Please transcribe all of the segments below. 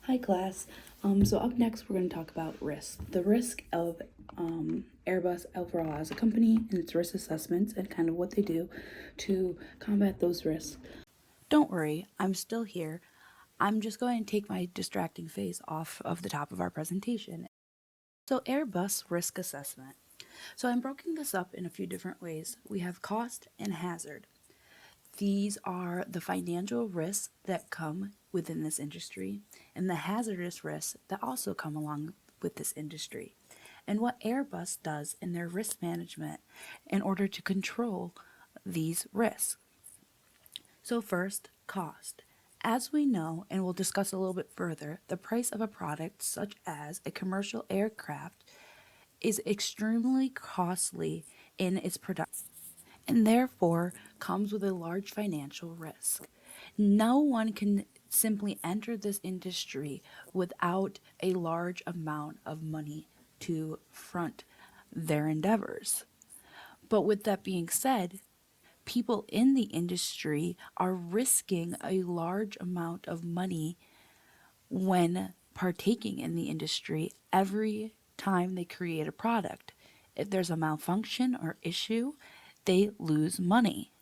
Hi class. So up next we're going to talk about risk. The risk of Airbus overall as a company and its risk assessments and kind of what they do to combat those risks. Don't worry, I'm still here. I'm just going to take my distracting face off of the top of our presentation. So Airbus risk assessment. So I'm breaking this up in a few different ways. We have cost and hazard. These are the financial risks that come within this industry and the hazardous risks that also come along with this industry. And what Airbus does in their risk management in order to control these risks. So first, cost. As we know, and we'll discuss a little bit further, the price of a product such as a commercial aircraft is extremely costly in its production and therefore comes with a large financial risk. No one can simply enter this industry without a large amount of money to front their endeavors. But with that being said, people in the industry are risking a large amount of money when partaking in the industry every time they create a product. If there's a malfunction or issue, they lose money.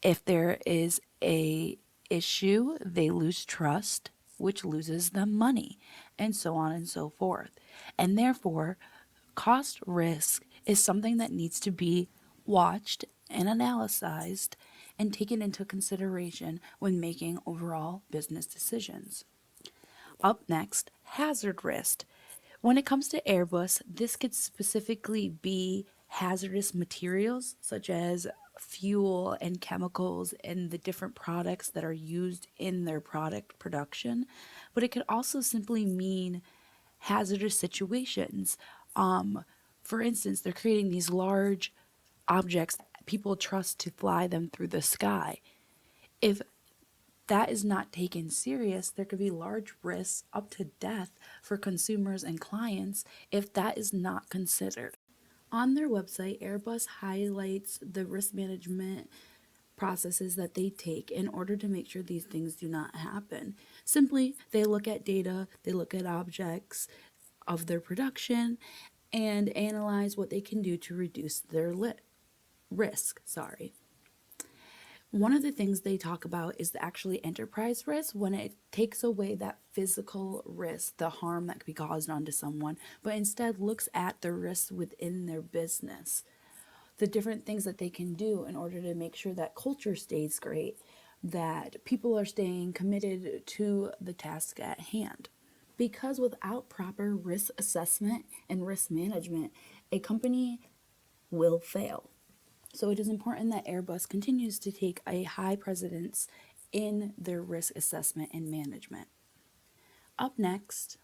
If there is a issue, they lose trust, which loses them money, and so on and so forth. And therefore, cost risk is something that needs to be watched and analyzed and taken into consideration when making overall business decisions. Up next, hazard risk. When it comes to Airbus, this could specifically be hazardous materials such as fuel and chemicals and the different products that are used in their product production, but it could also simply mean hazardous situations. For instance, they're creating these large objects people trust to fly them through the sky. If that is not taken serious, there could be large risks up to death for consumers and clients if that is not considered. On their website, Airbus highlights the risk management processes that they take in order to make sure these things do not happen. Simply, they look at data, they look at objects of their production, and analyze what they can do to reduce their risk. One of the things they talk about is actually enterprise risk when it takes away that physical risk, the harm that could be caused onto someone, but instead looks at the risks within their business, the different things that they can do in order to make sure that culture stays great, that people are staying committed to the task at hand. Because without proper risk assessment and risk management, a company will fail. So it is important that Airbus continues to take a high precedence in their risk assessment and management. Up next,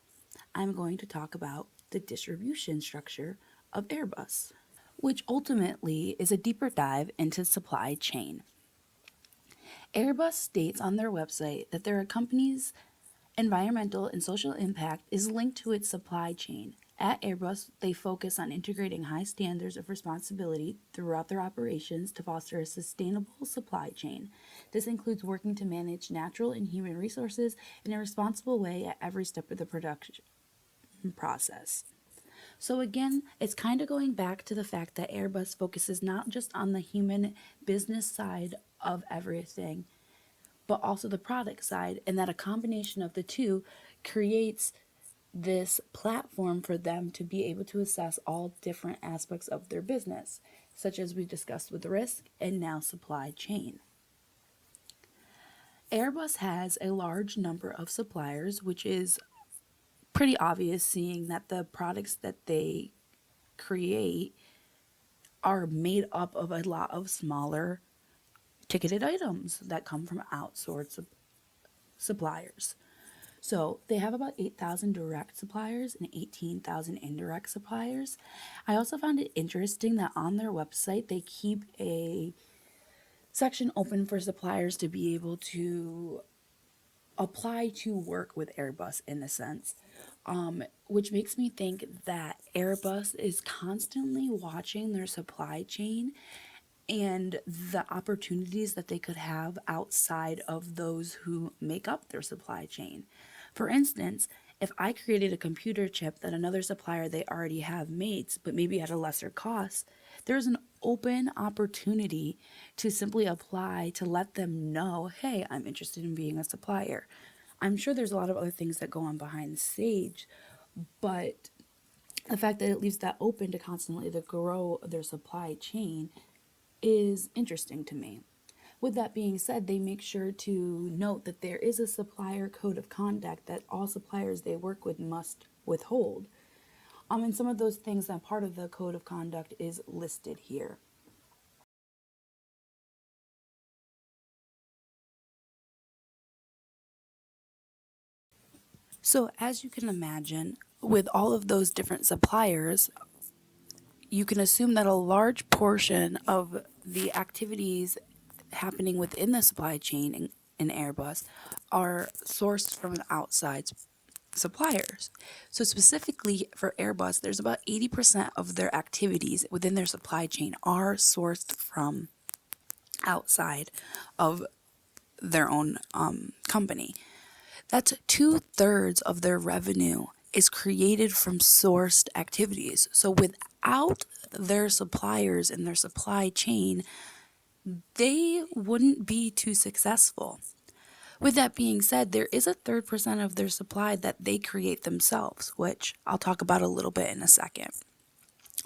I'm going to talk about the distribution structure of Airbus, which ultimately is a deeper dive into supply chain. Airbus states on their website that their company's environmental and social impact is linked to its supply chain. At Airbus, they focus on integrating high standards of responsibility throughout their operations to foster a sustainable supply chain. This includes working to manage natural and human resources in a responsible way at every step of the production process. So again, it's kind of going back to the fact that Airbus focuses not just on the human business side of everything, but also the product side, and that a combination of the two creates this platform for them to be able to assess all different aspects of their business, such as we discussed with risk and now supply chain. Airbus has a large number of suppliers, which is pretty obvious seeing that the products that they create are made up of a lot of smaller ticketed items that come from outsourced suppliers. So they have about 8,000 direct suppliers and 18,000 indirect suppliers. I also found it interesting that on their website they keep a section open for suppliers to be able to apply to work with Airbus in a sense, which makes me think that Airbus is constantly watching their supply chain and the opportunities that they could have outside of those who make up their supply chain. For instance, if I created a computer chip that another supplier they already have makes, but maybe at a lesser cost, there's an open opportunity to simply apply to let them know, hey, I'm interested in being a supplier. I'm sure there's a lot of other things that go on behind the stage, but the fact that it leaves that open to constantly to grow their supply chain is interesting to me. With that being said, they make sure to note that there is a supplier code of conduct that all suppliers they work with must withhold. And some of those things that part of the code of conduct is listed here. So, as you can imagine, with all of those different suppliers, you can assume that a large portion of the activities happening within the supply chain in Airbus are sourced from outside suppliers. So, specifically for Airbus, there's about 80% of their activities within their supply chain are sourced from outside of their own company. That's 2/3 of their revenue is created from sourced activities. So without their suppliers and their supply chain, they wouldn't be too successful. With that being said, there is a 3% of their supply that they create themselves, which I'll talk about a little bit in a second.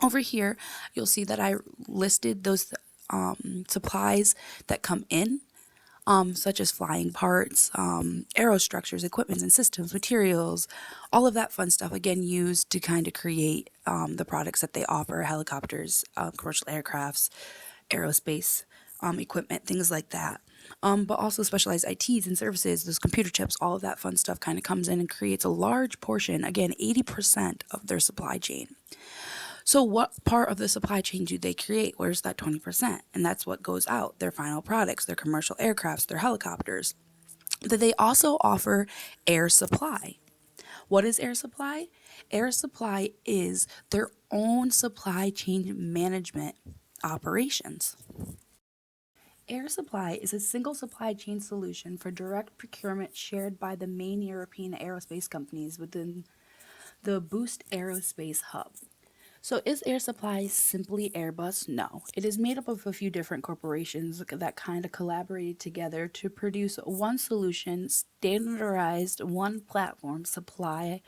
Over here, you'll see that I listed those supplies that come in, such as flying parts, aerostructures, equipment and systems, materials, all of that fun stuff, again, used to kind of create the products that they offer: helicopters, commercial aircrafts, aerospace equipment, things like that. But also specialized ITs and services, those computer chips, all of that fun stuff kind of comes in and creates a large portion, again, 80% of their supply chain. So, what part of the supply chain do they create? Where's that 20%? And that's what goes out: their final products, their commercial aircrafts, their helicopters. But they also offer air supply. What is air supply? Air supply is their own supply chain management operations. Air supply is a single supply chain solution for direct procurement shared by the main European aerospace companies within the Boost Aerospace hub. So, is Air Supply simply Airbus? No. It is made up of a few different corporations that kind of collaborated together to produce one solution, standardized one platform supply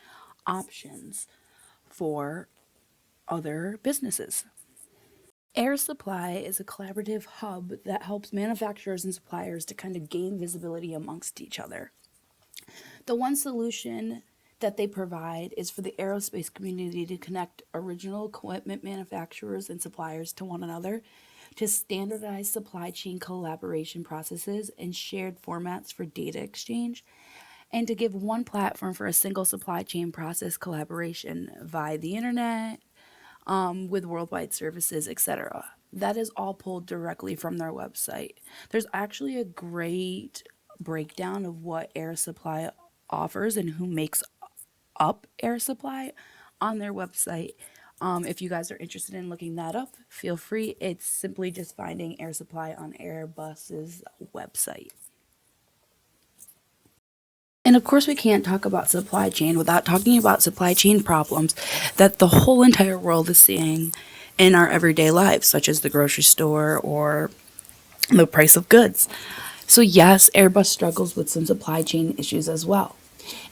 options for other businesses. Air Supply is a collaborative hub that helps manufacturers and suppliers to kind of gain visibility amongst each other. The one solution that they provide is for the aerospace community to connect original equipment manufacturers and suppliers to one another, to standardize supply chain collaboration processes and shared formats for data exchange, and to give one platform for a single supply chain process collaboration via the internet, with worldwide services, etc. That is all pulled directly from their website. There's actually a great breakdown of what Air Supply offers and who makes up Air Supply on their website. If you guys are interested in looking that up, feel free. It's simply just finding Air Supply on Airbus's website. And of course, we can't talk about supply chain without talking about supply chain problems that the whole entire world is seeing in our everyday lives, such as the grocery store or the price of goods. So, yes, Airbus struggles with some supply chain issues as well.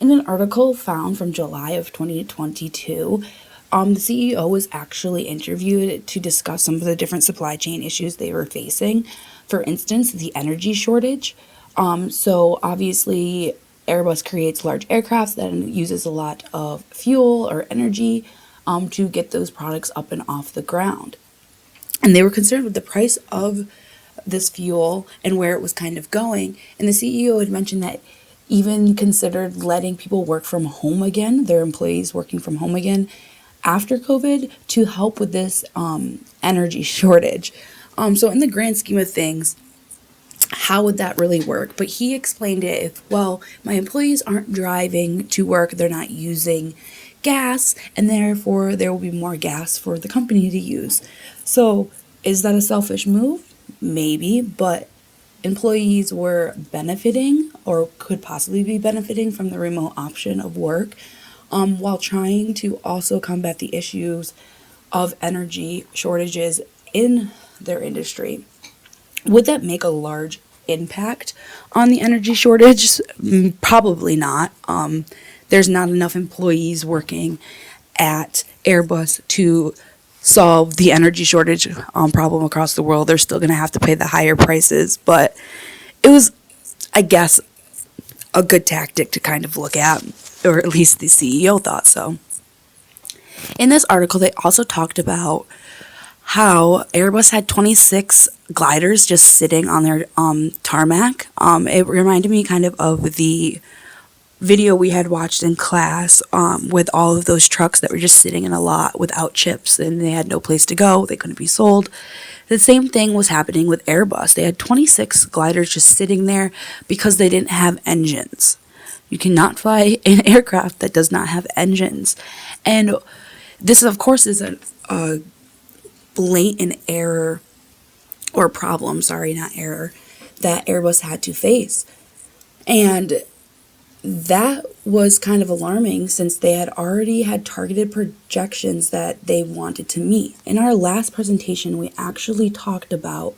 In an article found from July of 2022, the CEO was actually interviewed to discuss some of the different supply chain issues they were facing. For instance, the energy shortage. So obviously, Airbus creates large aircrafts that uses a lot of fuel or energy to get those products up and off the ground. And they were concerned with the price of this fuel and where it was kind of going. And the CEO had mentioned that even considered letting people work from home again, their employees working from home again after COVID, to help with this energy shortage. So in the grand scheme of things, how would that really work? But he explained it if, well, my employees aren't driving to work, they're not using gas, and therefore there will be more gas for the company to use. So is that a selfish move? Maybe, but employees were benefiting or could possibly be benefiting from the remote option of work, while trying to also combat the issues of energy shortages in their industry. Would that make a large impact on the energy shortage? Probably not. There's not enough employees working at Airbus to solve the energy shortage problem across the world. They're still going to have to pay the higher prices, but it was, I guess, a good tactic to kind of look at, or at least the CEO thought so. In this article, they also talked about how Airbus had 26 gliders just sitting on their tarmac. It reminded me kind of the video we had watched in class, with all of those trucks that were just sitting in a lot without chips and they had no place to go. They couldn't be sold. The same thing was happening with Airbus. They had 26 gliders just sitting there because they didn't have engines. You cannot fly an aircraft that does not have engines. And this, of course, is a blatant error or problem, sorry, not error, that Airbus had to face. And that was kind of alarming since they had already had targeted projections that they wanted to meet. In our last presentation, we actually talked about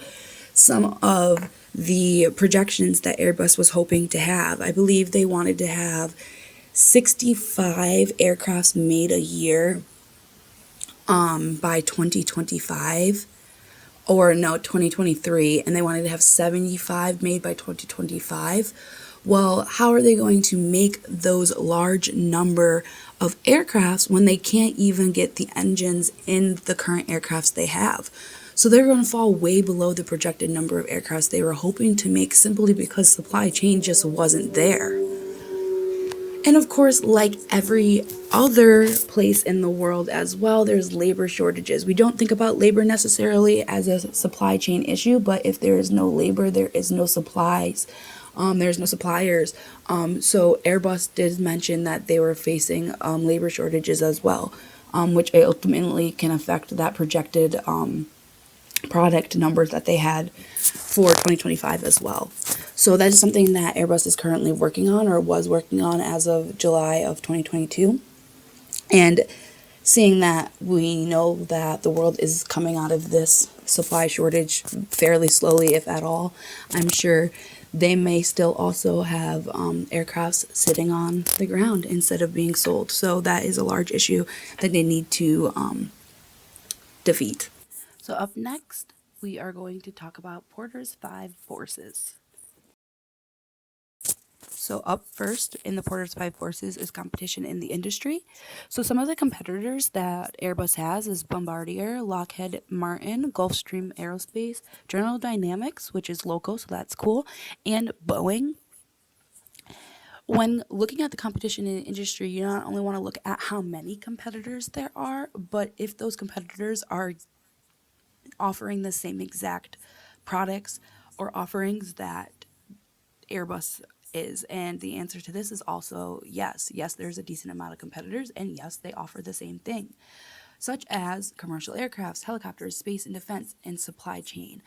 some of the projections that Airbus was hoping to have. I believe they wanted to have 65 aircrafts made a year by 2025, or no, 2023, and they wanted to have 75 made by 2025. Well, how are they going to make those large number of aircrafts when they can't even get the engines in the current aircrafts they have? So they're going to fall way below the projected number of aircrafts they were hoping to make, simply because supply chain just wasn't there. And of course, like every other place in the world as well, there's labor shortages. We don't think about labor necessarily as a supply chain issue, but if there is no labor, there is no supplies. There's no suppliers. So Airbus did mention that they were facing labor shortages as well, which ultimately can affect that projected product numbers that they had for 2025 as well. So that is something that Airbus is currently working on, or was working on, as of July of 2022. And seeing that we know that the world is coming out of this supply shortage fairly slowly, if at all, I'm sure they may still also have aircrafts sitting on the ground instead of being sold. So that is a large issue that they need to defeat. So up next, we are going to talk about Porter's 5 forces. So up first in the Porter's 5 forces is competition in the industry. So some of the competitors that Airbus has is Bombardier, Lockheed Martin, Gulfstream Aerospace, General Dynamics, which is local, so that's cool, and Boeing. When looking at the competition in the industry, you not only want to look at how many competitors there are, but if those competitors are offering the same exact products or offerings that Airbus is. And the answer to this is also yes. Yes, there's a decent amount of competitors, and yes, they offer the same thing, such as commercial aircrafts, helicopters, space and defense, and supply chain.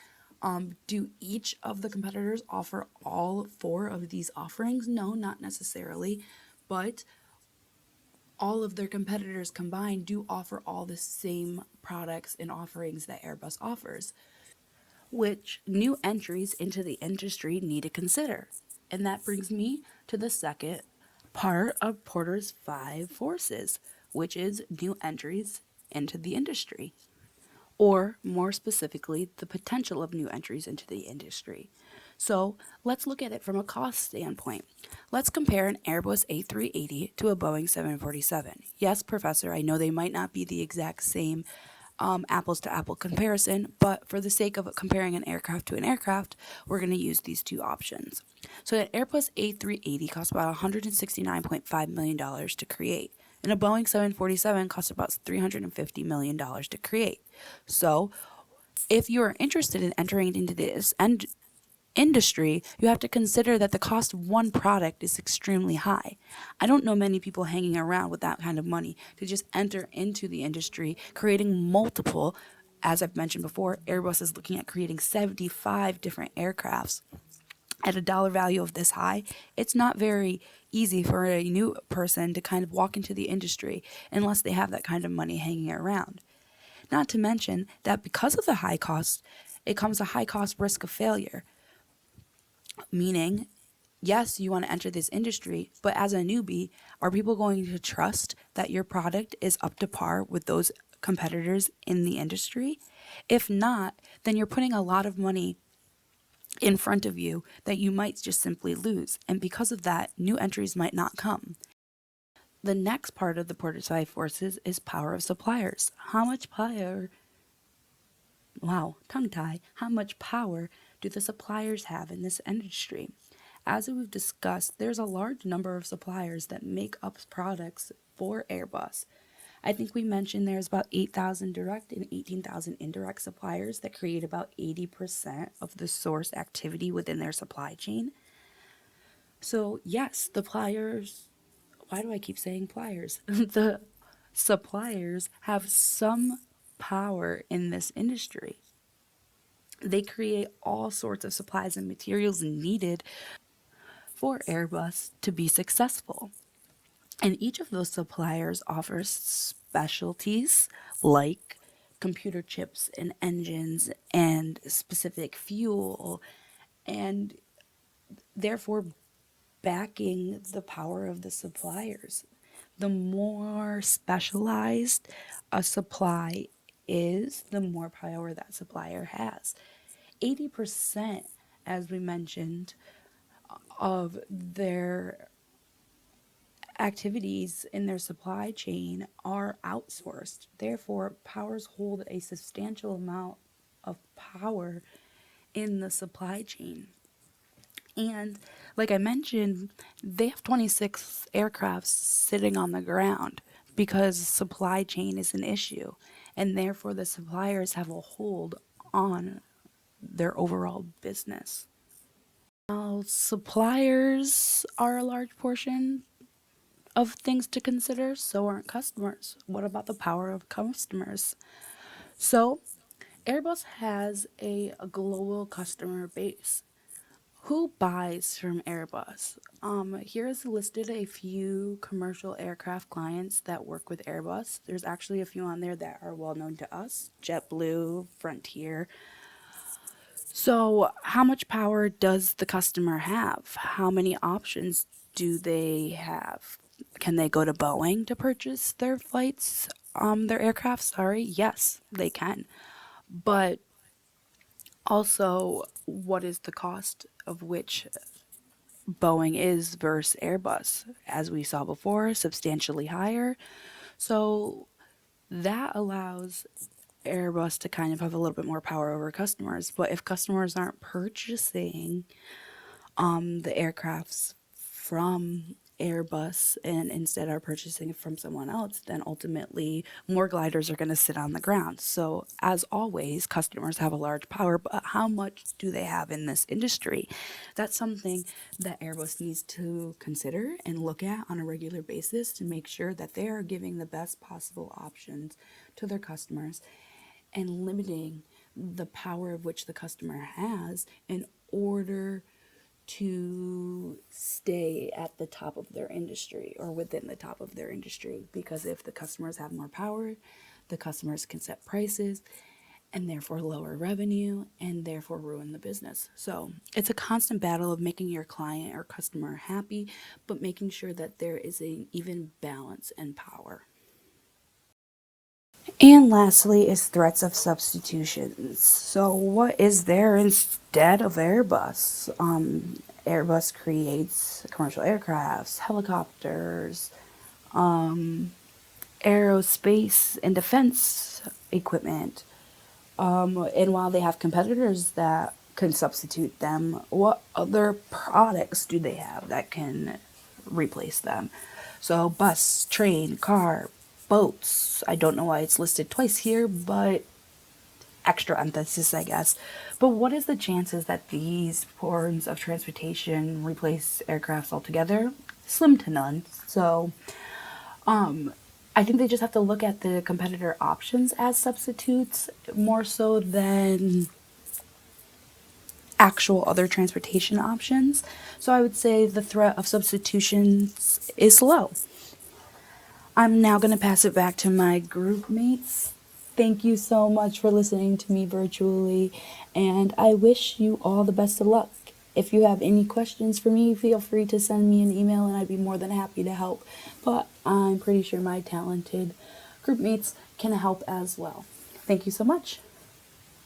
Do each of the competitors offer all 4 of these offerings? No, not necessarily, but all of their competitors combined do offer all the same products and offerings that Airbus offers, which new entries into the industry need to consider. And that brings me to the second part of Porter's 5 forces, which is new entries into the industry, or more specifically, the potential of new entries into the industry. So let's look at it from a cost standpoint. Let's compare an Airbus A380 to a Boeing 747. Yes, Professor, I know they might not be the exact same apples to apple comparison, but for the sake of comparing an aircraft to an aircraft, we're going to use these 2 options. So an Airbus A380 costs about $169.5 million to create, and a Boeing 747 costs about $350 million to create. So if you are interested in entering into this industry, you have to consider that the cost of one product is extremely high. I don't know many people hanging around with that kind of money to just enter into the industry, creating multiple. As I've mentioned before, Airbus is looking at creating 75 different aircrafts. at a dollar value of this high, it's not very easy for a new person to kind of walk into the industry unless they have that kind of money hanging around. Not to mention that because of the high cost, it comes a high cost risk of failure, meaning, yes, you want to enter this industry, but as a newbie, are people going to trust that your product is up to par with those competitors in the industry? If not, then you're putting a lot of money in front of you that you might just simply lose. And because of that, new entries might not come. The next part of the Porter forces is power of suppliers. Tongue tie. How much power do the suppliers have in this industry? As we've discussed, there's a large number of suppliers that make up products for Airbus. I think we mentioned there's about 8,000 direct and 18,000 indirect suppliers that create about 80% of the source activity within their supply chain. So, yes, the pliers, why do I keep saying pliers? The suppliers have some power in this industry. They create all sorts of supplies and materials needed for Airbus to be successful. And each of those suppliers offers specialties like computer chips and engines and specific fuel, and therefore backing the power of the suppliers. The more specialized a supply is, the more power that supplier has. 80%, as we mentioned, of their activities in their supply chain are outsourced. Therefore, powers hold a substantial amount of power in the supply chain. And like I mentioned, they have 26 aircrafts sitting on the ground because supply chain is an issue. And therefore, the suppliers have a hold on their overall business. Now, suppliers are a large portion of things to consider, so aren't customers. What about the power of customers? So, Airbus has a global customer base. Who buys from Airbus? Here is listed a few commercial aircraft clients that work with Airbus. There's actually a few on there that are well known to us: JetBlue, Frontier. So, how much power does the customer have? How many options do they have? Can they go to Boeing to purchase their flights, their aircraft? Sorry, yes, they can. But also, what is the cost of which Boeing is versus Airbus? As we saw before, substantially higher. So that allows Airbus to kind of have a little bit more power over customers. But if customers aren't purchasing the aircrafts from Airbus and instead are purchasing it from someone else, then ultimately more gliders are going to sit on the ground. So, as always, customers have a large power, but how much do they have in this industry? That's something that Airbus needs to consider and look at on a regular basis to make sure that they are giving the best possible options to their customers and limiting the power of which the customer has in order to stay at the top of their industry or within the top of their industry. Because if the customers have more power, the customers can set prices and therefore lower revenue and therefore ruin the business. So it's a constant battle of making your client or customer happy, but making sure that there is an even balance and power. And lastly is threats of substitutions. So what is there instead of Airbus? Airbus creates commercial aircrafts, helicopters, aerospace and defense equipment. And while they have competitors that can substitute them, what other products do they have that can replace them? So bus, train, car, boats. I don't know why it's listed twice here, but extra emphasis, I guess. But what is the chances that these forms of transportation replace aircrafts altogether? Slim to none. So, I think they just have to look at the competitor options as substitutes more so than actual other transportation options. So I would say the threat of substitutions is low. I'm now going to pass it back to my group mates. Thank you so much for listening to me virtually, and I wish you all the best of luck. If you have any questions for me, feel free to send me an email and I'd be more than happy to help. But I'm pretty sure my talented group mates can help as well. Thank you so much.